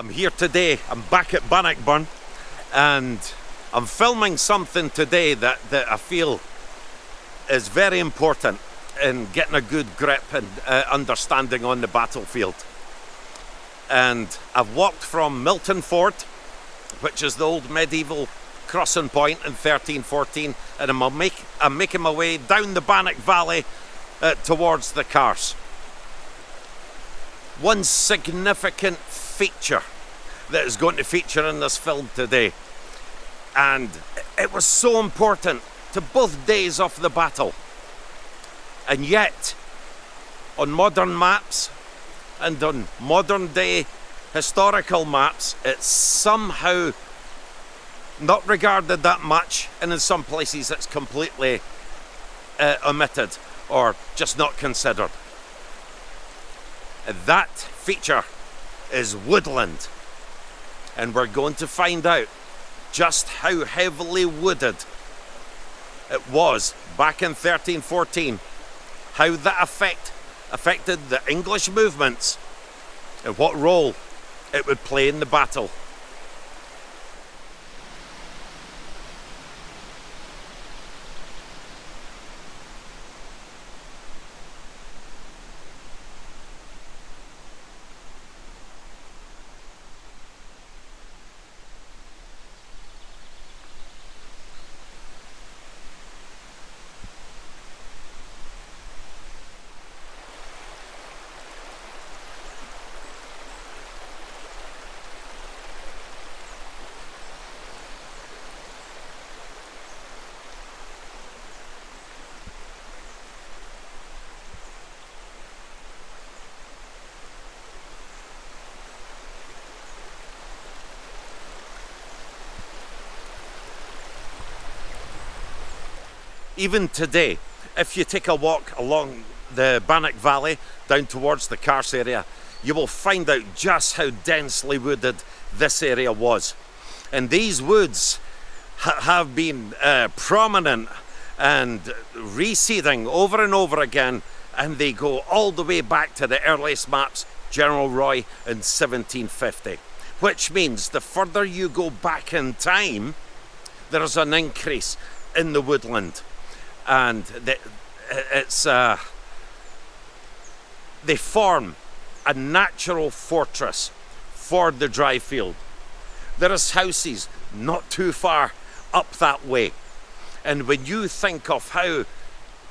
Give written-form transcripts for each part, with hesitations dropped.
I'm here today, I'm back at Bannockburn, and I'm filming something today that I feel is very important in getting a good grip and understanding on the battlefield. And I've walked from Milton Ford, which is the old medieval crossing point in 1314, and I'm making my way down the Bannock Valley towards the Carse. One significant feature that is going to feature in this film today, and it was so important to both days of the battle, and yet on modern maps and on modern day historical maps it's somehow not regarded that much, and in some places it's completely omitted or just not considered. That feature is Woodland, and we're going to find out just how heavily wooded it was back in 1314, how that affected the English movements, and what role it would play in the battle. Even today, if you take a walk along the Bannock Valley down towards the Carse area, you will find out just how densely wooded this area was. And these woods have been prominent and reseeding over and over again, and they go all the way back to the earliest maps, General Roy in 1750. Which means the further you go back in time, there's an increase in the woodland. And they form a natural fortress for the Dryfield. There is houses not too far up that way, and when you think of how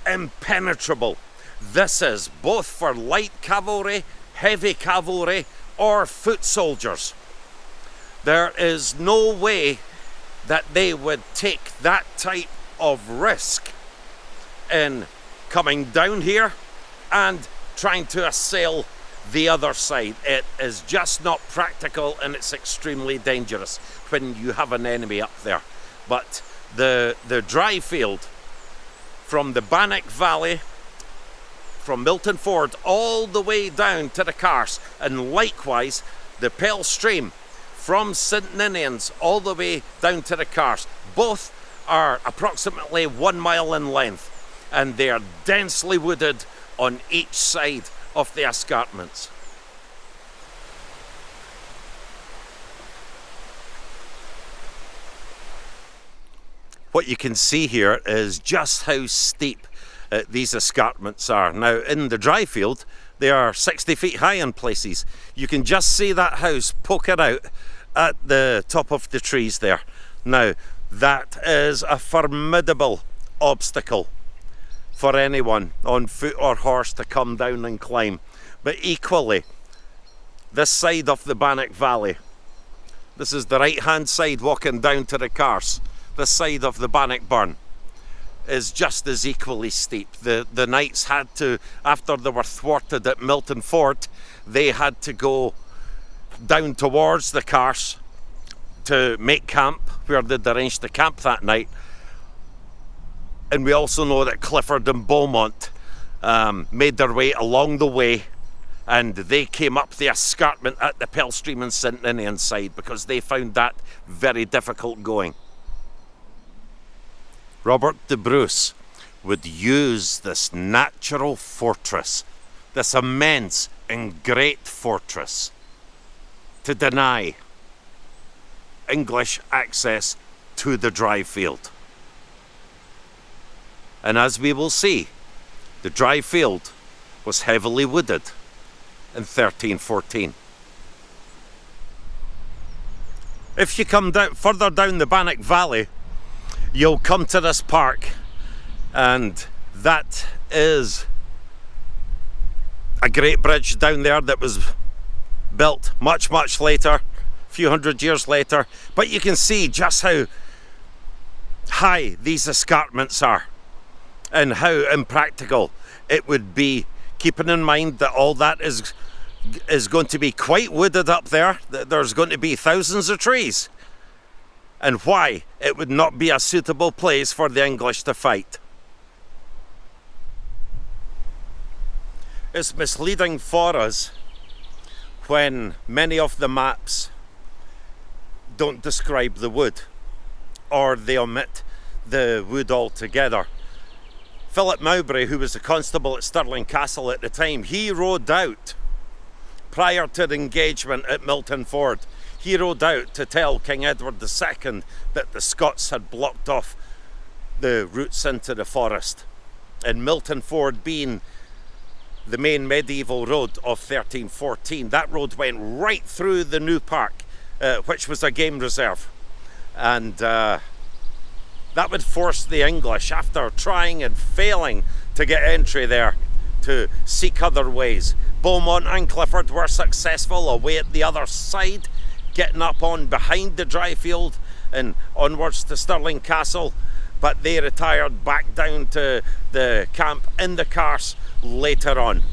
impenetrable this is, both for light cavalry, heavy cavalry, or foot soldiers, there is no way that they would take that type of risk in coming down here and trying to assail the other side. It is just not practical, and it's extremely dangerous when you have an enemy up there. But the Dryfield, from the Bannock Valley, from Milton Ford all the way down to the Carse, and likewise the Pale Stream from St Ninians all the way down to the Carse, both are approximately 1 mile in length, and they are densely wooded on each side of the escarpments. What you can see here is just how steep these escarpments are. Now in the Dryfield, they are 60 feet high in places. You can just see that house poking out at the top of the trees there. Now that is a formidable obstacle for anyone on foot or horse to come down and climb. But equally, this side of the Bannock Valley, this is the right hand side walking down to the Carse, this side of the Bannockburn is just as equally steep. The knights had to, after they were thwarted at Milton Ford, they had to go down towards the Carse to make camp, where they'd arranged to camp that night. And we also know that Clifford and Beaumont made their way along the way, and they came up the escarpment at the Pale Stream and St Ninian side because they found that very difficult going. Robert de Bruce would use this natural fortress, this immense and great fortress, to deny English access to the Dryfield. And as we will see, the Dryfield was heavily wooded in 1314. If you come down, further down the Bannock Valley, you'll come to this park, and that is a great bridge down there that was built much later, a few hundred years later, but you can see just how high these escarpments are and how impractical it would be, keeping in mind that all that is going to be quite wooded up there. There's going to be thousands of trees, and why it would not be a suitable place for the English to fight. It's misleading for us when many of the maps don't describe the wood, or they omit the wood altogether. Philip Mowbray, who was the constable at Stirling Castle at the time, he rode out prior to the engagement at Milton Ford. He rode out to tell King Edward II that the Scots had blocked off the routes into the forest. And Milton Ford being the main medieval road of 1314, that road went right through the new park, which was a game reserve. And that would force the English, after trying and failing to get entry there, to seek other ways. Beaumont and Clifford were successful away at the other side, getting up on behind the Dryfield and onwards to Stirling Castle, but they retired back down to the camp in the Carse later on.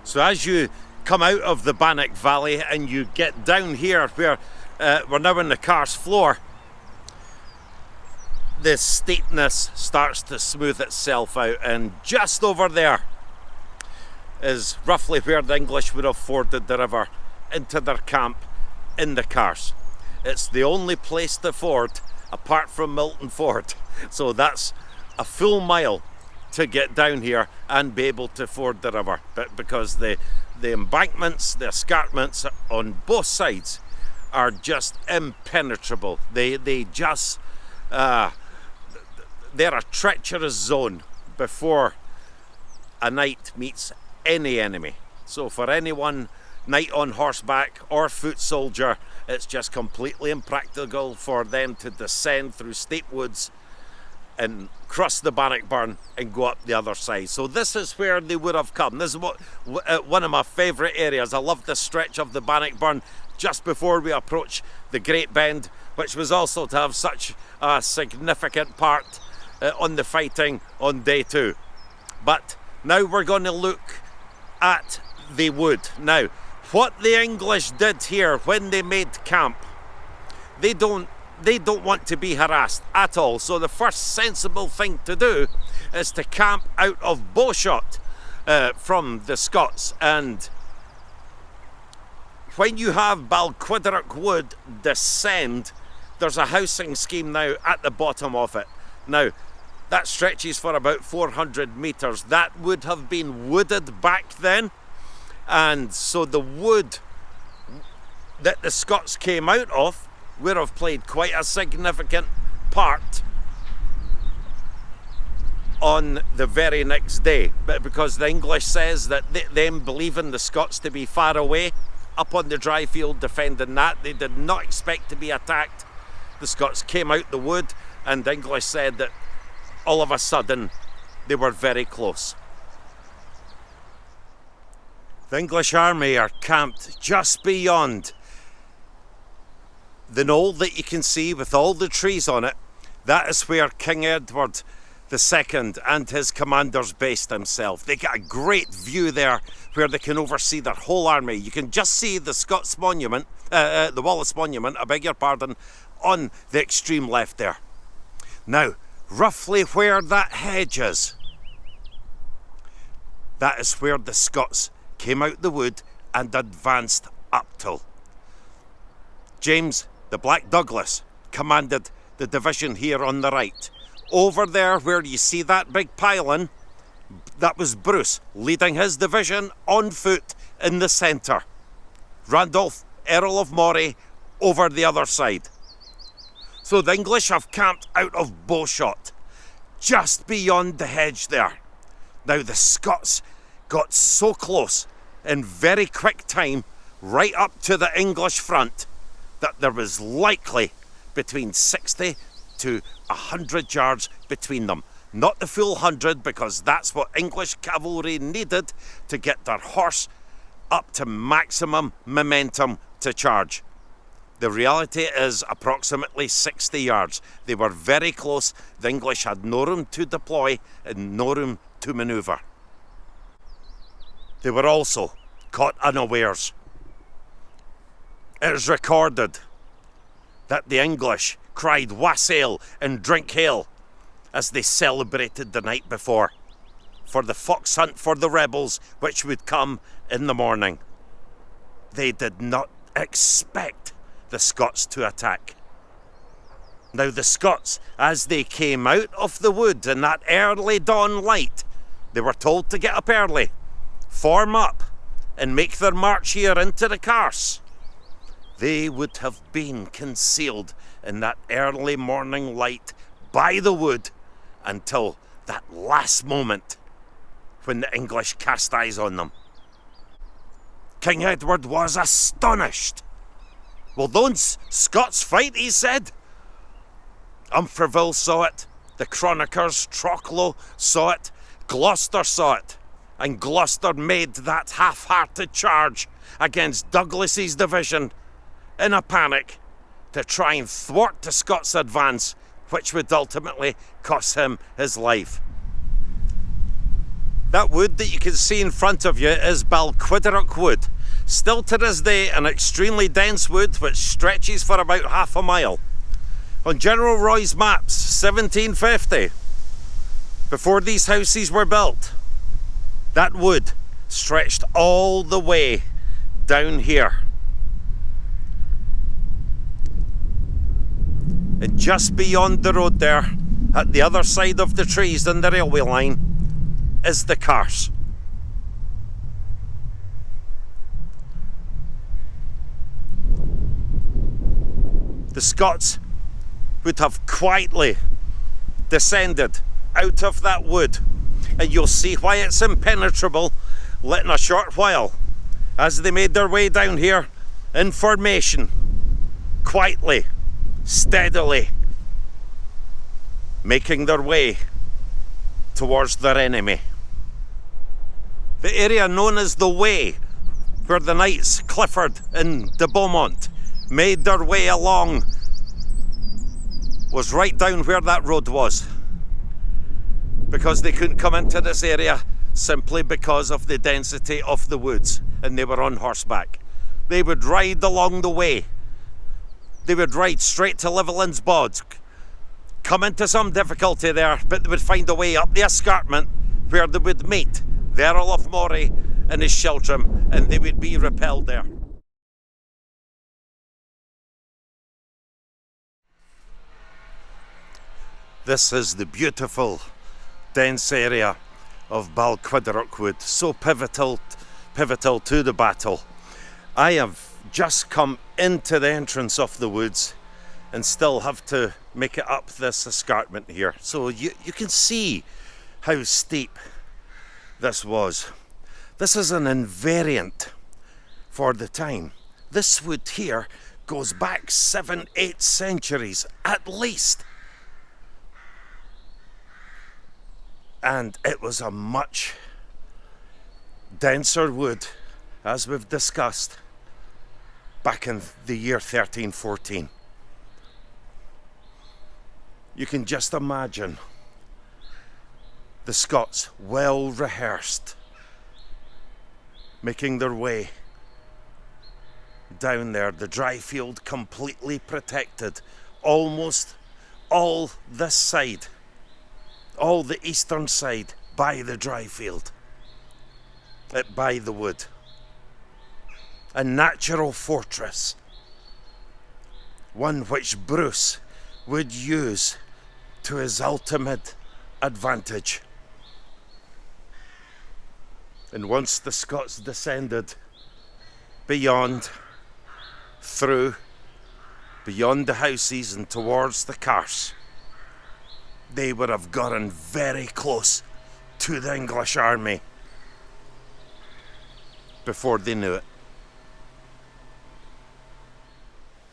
So as you come out of the Bannock Valley and you get down here where we're now on the Carse floor, the steepness starts to smooth itself out, and just over there is roughly where the English would have forded the river into their camp in the Carse. It's the only place to ford apart from Milton Ford, so that's a full mile to get down here and be able to ford the river, but because the embankments, the escarpments on both sides are just impenetrable. They just they're a treacherous zone before a knight meets any enemy. So for anyone, knight on horseback or foot soldier, it's just completely impractical for them to descend through steep woods and cross the Bannockburn and go up the other side. So this is where they would have come. This is one of my favourite areas. I love this stretch of the Bannockburn just before we approach the Great Bend, which was also to have such a significant part on the fighting on day 2. But now we're going to look at the wood. Now, what the English did here when they made camp, they don't want to be harassed at all. So the first sensible thing to do is to camp out of bowshot from the Scots. And when you have Balquhidderock Wood descend, there's a housing scheme now at the bottom of it. Now, that stretches for about 400 metres. That would have been wooded back then. And so the wood that the Scots came out of would have played quite a significant part on the very next day. But because the English says that them believing the Scots to be far away, up on the Dryfield defending that, they did not expect to be attacked. The Scots came out the wood And the English said that all of a sudden they were very close. The English army are camped just beyond the knoll that you can see with all the trees on it. That is where King Edward II and his commanders based himself. They get a great view there where they can oversee their whole army. You can just see the Scots Monument, the Wallace Monument, I beg your pardon, on the extreme left there. Now, roughly where that hedge is, that is where the Scots came out the wood and advanced up till. James, the Black Douglas, commanded the division here on the right. Over there where you see that big pylon, that was Bruce leading his division on foot in the centre. Randolph, Earl of Moray, over the other side. So the English have camped out of bowshot, just beyond the hedge there. Now the Scots got so close in very quick time, right up to the English front, that there was likely between 60 to 100 yards between them. Not the full 100, because that's what English cavalry needed to get their horse up to maximum momentum to charge. The reality is approximately 60 yards. They were very close. The English had no room to deploy and no room to manoeuvre. They were also caught unawares. It is recorded that the English cried wassail and drink ale as they celebrated the night before for the fox hunt for the rebels which would come in the morning. They did not expect the Scots to attack. Now the Scots, as they came out of the wood in that early dawn light, they were told to get up early, form up and make their march here into the carse. They would have been concealed in that early morning light by the wood until that last moment when the English cast eyes on them. King Edward was astonished. "Will those Scots fight?" he said. Umfraville saw it, the chroniclers Trocklow saw it, Gloucester saw it, and Gloucester made that half-hearted charge against Douglas's division in a panic to try and thwart the Scots' advance, which would ultimately cost him his life. That wood that you can see in front of you is Balquhidderock wood. Still to this day an extremely dense wood which stretches for about half a mile. On General Roy's maps, 1750, before these houses were built, that wood stretched all the way down here. And just beyond the road there, at the other side of the trees and the railway line, is the carse. The Scots would have quietly descended out of that wood, and you'll see why it's impenetrable in a short while, as they made their way down here in formation, quietly, steadily, making their way towards their enemy. The area known as the Way, where the knights Clifford and de Beaumont made their way along, was right down where that road was, because they couldn't come into this area simply because of the density of the woods, and they were on horseback. They would ride along the Way. They would ride straight to Liveland's Bogs, come into some difficulty there, but they would find a way up the escarpment where they would meet the Earl of Moray and his Sheltram, and they would be repelled there. This is the beautiful, dense area of Balquhidderock Wood, so pivotal to the battle. I have just come into the entrance of the woods and still have to make it up this escarpment here. So you can see how steep this was. This is an invariant for the time. This wood here goes back 7-8 centuries at least. And it was a much denser wood, as we've discussed, back in the year 1314. You can just imagine the Scots, well rehearsed, making their way down there, the Dryfield completely protected, almost all this side, all the eastern side by the Dryfield, by the wood. A natural fortress, one which Bruce would use to his ultimate advantage. And once the Scots descended beyond, through, beyond the houses and towards the carse, they would have gotten very close to the English army before they knew it.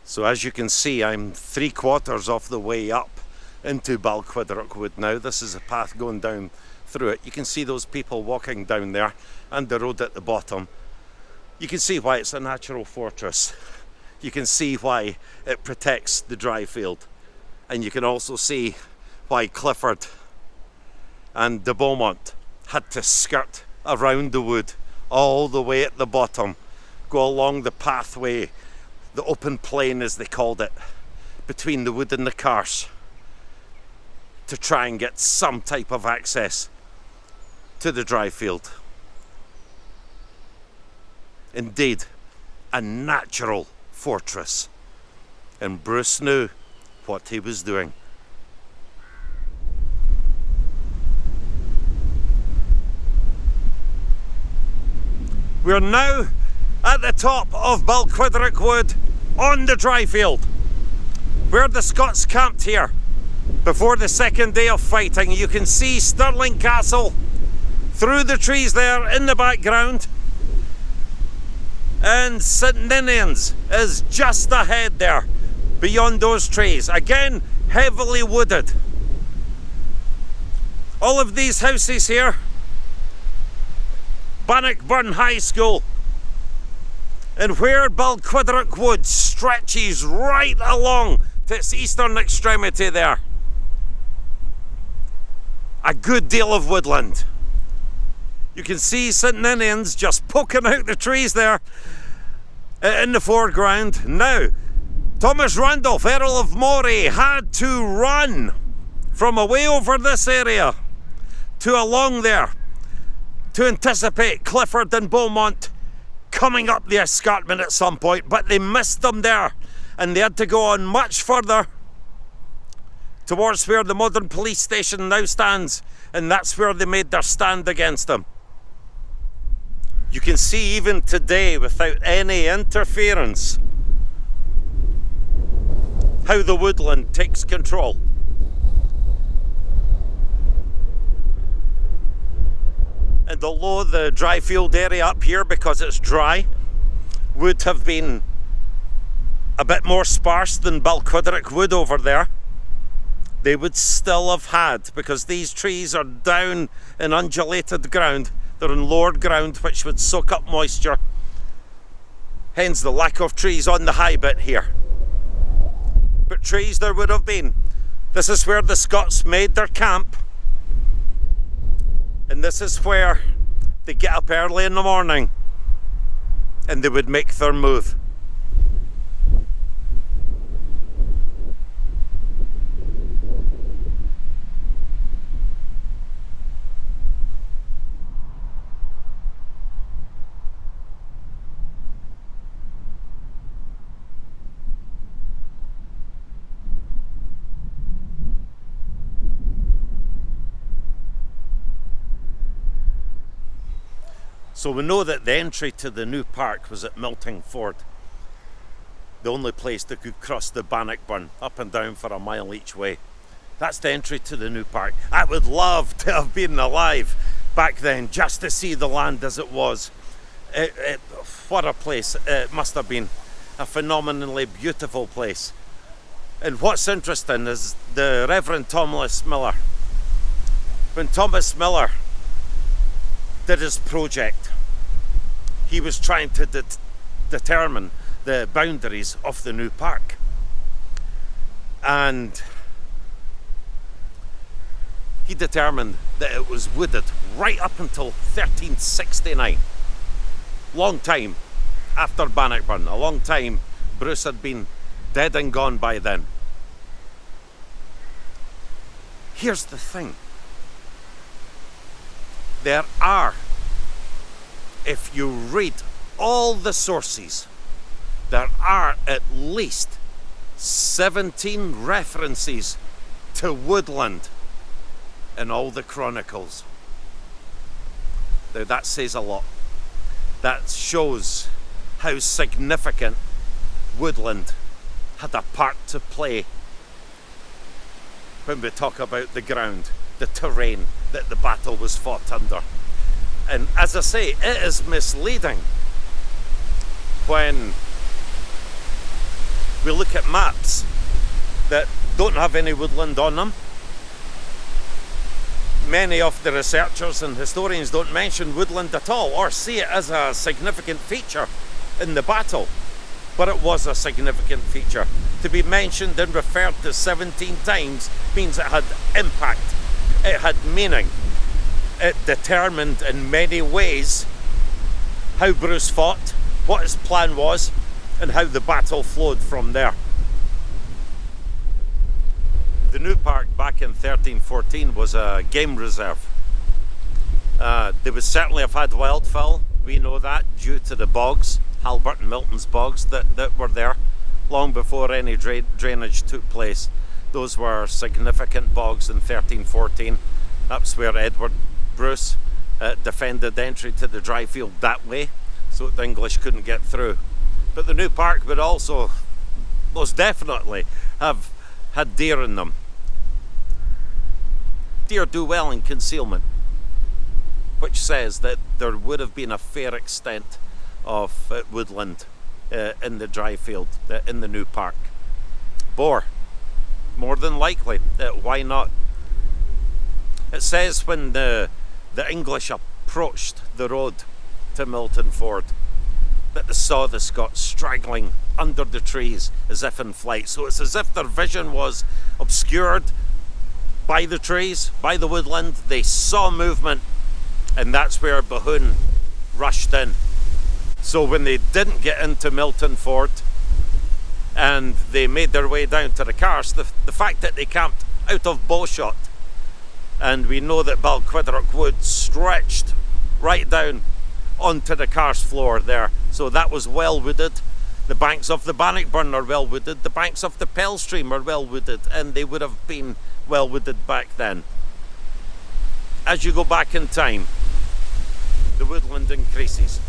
So as you can see, I'm 3/4 of the way up into Balquhidderock Wood now. This is a path going down through it. You can see those people walking down there and the road at the bottom. You can see why it's a natural fortress. You can see why it protects the Dryfield. And you can also see why Clifford and de Beaumont had to skirt around the wood all the way at the bottom, go along the pathway, the open plain as they called it, between the wood and the carse, to try and get some type of access to the Dryfield. Indeed, a natural fortress, and Bruce knew what he was doing. We're now at the top of Balquhidderock Wood on the Dryfield, where the Scots camped here before the second day of fighting. You can see Stirling Castle through the trees there in the background, and St Ninians is just ahead there beyond those trees, again heavily wooded. All of these houses here, Bannockburn High School, and where Balquhidderock Wood stretches right along to its eastern extremity there, a good deal of woodland. You can see St Ninians just poking out the trees there in the foreground. Now, Thomas Randolph, Earl of Moray, had to run from away over this area to along there to anticipate Clifford and Beaumont coming up the escarpment at some point, but they missed them there, and they had to go on much further towards where the modern police station now stands, and that's where they made their stand against them. You can see even today, without any interference, how the woodland takes control. And although the Dryfield area up here, because it's dry, would have been a bit more sparse than Balquhidderock Wood over there, they would still have had, because these trees are down in undulated ground, they're in lowered ground which would soak up moisture, hence the lack of trees on the high bit here. But trees there would have been. This is where the Scots made their camp, and this is where they get up early in the morning and they would make their move. So we know that the entry to the new park was at Milton Ford, the only place that could cross the Bannockburn up and down for a mile each way. That's the entry to the new park. I would love to have been alive back then just to see the land as it was. What a place. It must have been a phenomenally beautiful place. And what's interesting is the Reverend Thomas Miller, When Thomas Miller did his project, he was trying to determine the boundaries of the new park. And he determined that it was wooded right up until 1369. Long time after Bannockburn, a long time. Bruce had been dead and gone by then. Here's the thing. There are, if you read all the sources, there are at least 17 references to Woodland in all the chronicles. Now that says a lot. That shows how significant Woodland had a part to play when we talk about the ground, the terrain that the battle was fought under. And as I say, it is misleading when we look at maps that don't have any woodland on them. Many of the researchers and historians don't mention woodland at all or see it as a significant feature in the battle. But it was a significant feature. To be mentioned and referred to 17 times means it had impact, it had meaning. It determined in many ways how Bruce fought, what his plan was, and how the battle flowed from there. The new park back in 1314 was a game reserve. They would certainly have had wildfowl, we know that, due to the bogs, Halberts and Milton's bogs that were there long before any drainage took place. Those were significant bogs in 1314. That's where Edward Bruce defended entry to the Dryfield that way, so the English couldn't get through. But the new park would also most definitely have had deer in them. Deer do well in concealment, which says that there would have been a fair extent of woodland in the Dryfield, in the new park. Boar, more than likely. Why not? It says when the English approached the road to Milton Ford that they saw the Scots straggling under the trees as if in flight. So it's as if their vision was obscured by the trees, by the woodland. They saw movement, and that's where Bohun rushed in. So when they didn't get into Milton Ford and they made their way down to the carse, the fact that they camped out of bowshot, and we know that Balquhidderock Wood stretched right down onto the carse floor there, so that was well wooded. The banks of the Bannockburn are well wooded, the banks of the Pell Stream are well wooded, and they would have been well wooded back then. As you go back in time, the woodland increases.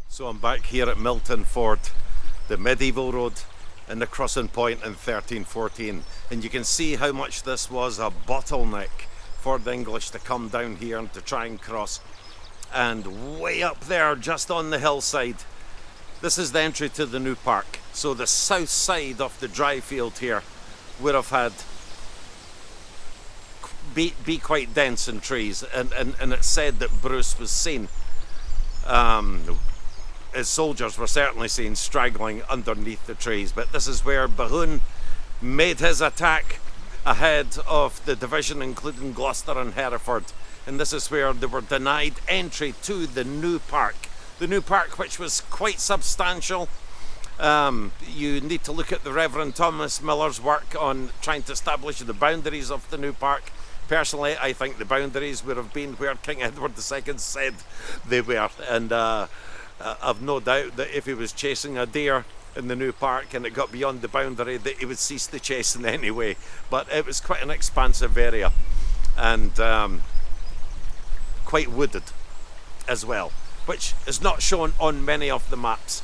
So I'm back here at Milton Ford, the medieval road and the crossing point in 1314, and you can see how much this was a bottleneck for the English to come down here and to try and cross. And way up there, just on the hillside, this is the entry to the new park. So the south side of the Dryfield here would have had be quite dense in trees, and it's said that Bruce was seen, his soldiers were certainly seen straggling underneath the trees. But this is where Bohun made his attack ahead of the division, including Gloucester and Hereford, and this is where they were denied entry to the new park. The new park, which was quite substantial. You need to look at the Reverend Thomas Miller's work on trying to establish the boundaries of the new park. Personally, I think the boundaries would have been where King Edward II said they were, and I've no doubt that if he was chasing a deer in the new park and it got beyond the boundary, that he would cease the chasing anyway. But it was quite an expansive area, and quite wooded as well, which is not shown on many of the maps.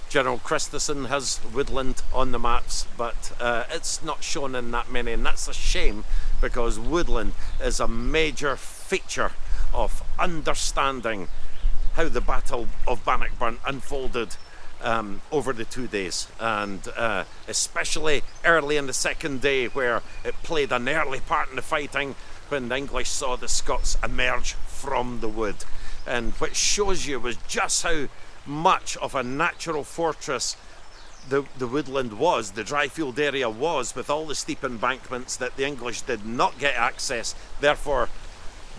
General Christensen has woodland on the maps, but it's not shown in that many, and that's a shame, because woodland is a major feature of understanding how the Battle of Bannockburn unfolded over the 2 days, and especially early in the second day, where it played an early part in the fighting when the English saw the Scots emerge from the wood, and which shows you was just how much of a natural fortress the woodland was, the Dryfield area was, with all the steep embankments that the English did not get access. Therefore,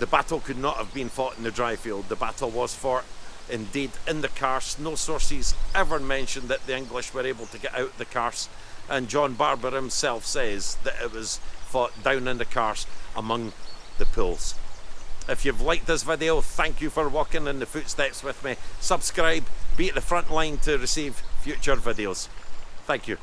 the battle could not have been fought in the Dryfield. The battle was fought indeed in the carse. No sources ever mentioned that the English were able to get out the carse, and John Barber himself says that it was fought down in the carse among the pools. If you've liked this video, thank you for walking in the footsteps with me. Subscribe, be at the front line to receive future videos. Thank you.